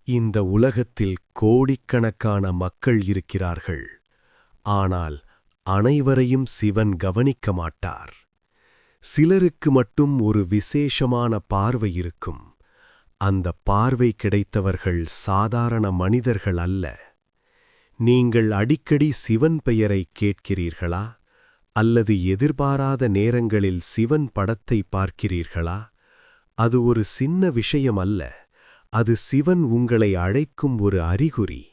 இந்த உலகத்தில் கோடிக்கணக்கான மக்கள் இருக்கிறார்கள். ஆனால் அனைவரையும் சிவன் கவனிக்க மாட்டார். சிலருக்கு மட்டும் ஒரு விசேஷமான பார்வை இருக்கும். அந்த பார்வை கிடைத்தவர்கள் சாதாரண மனிதர்கள் அல்ல. நீங்கள் அடிக்கடி சிவன் பெயரை கேட்கிறீர்களா? அல்லது எதிர்பாராத நேரங்களில் சிவன் படத்தை பார்க்கிறீர்களா? அது ஒரு சின்ன விஷயம் அல்ல. அது சிவன் உங்களை அழைக்கும் ஒரு அறிகுறி.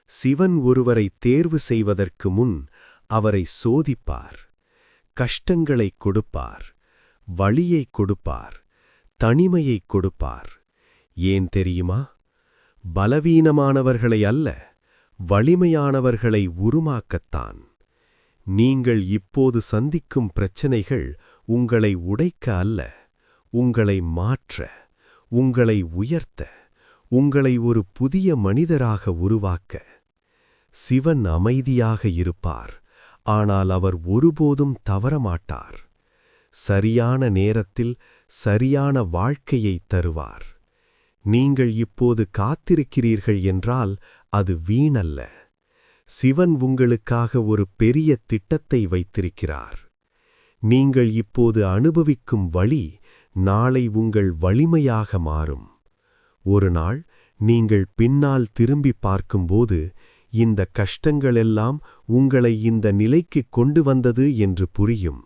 சிவன் ஒருவரை தேர்வு செய்வதற்கு முன் அவரை சோதிப்பார். கஷ்டங்களைக் கொடுப்பார், வலியைக் கொடுப்பார், தனிமையைக் கொடுப்பார். ஏன் தெரியுமா? பலவீனமானவர்களை அல்ல, வலிமையானவர்களை உருமாக்கத்தான். நீங்கள் இப்போது சந்திக்கும் பிரச்சனைகள் உங்களை உடைக்க அல்ல, உங்களை மாற்ற, உங்களை உயர்த்த, உங்களை ஒரு புதிய மனிதராக உருவாக்க. சிவன் அமைதியாக இருப்பார், ஆனால் அவர் ஒருபோதும் தவறமாட்டார். சரியான நேரத்தில் சரியான வாழ்க்கையைத் தருவார். நீங்கள் இப்போது காத்திருக்கிறீர்கள் என்றால் அது வீணல்ல. சிவன் உங்களுக்காக ஒரு பெரிய திட்டத்தை வைத்திருக்கிறார். நீங்கள் இப்போது அனுபவிக்கும் வழி நாளை உங்கள் வலிமையாக மாறும். ஒரு நாள் நீங்கள் பின்னால் திரும்பி பார்க்கும்போது இந்த கஷ்டங்களெல்லாம் உங்களை இந்த நிலைக்கு கொண்டு வந்தது என்று புரியும்.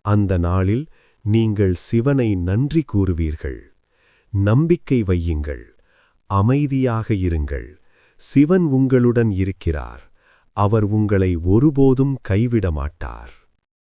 அந்த நாளில் நீங்கள் சிவனை நன்றி கூறுவீர்கள். நம்பிக்கை வையுங்கள், அமைதியாக இருங்கள். சிவன் உங்களுடன் இருக்கிறார். அவர் உங்களை ஒருபோதும் கைவிட மாட்டார்.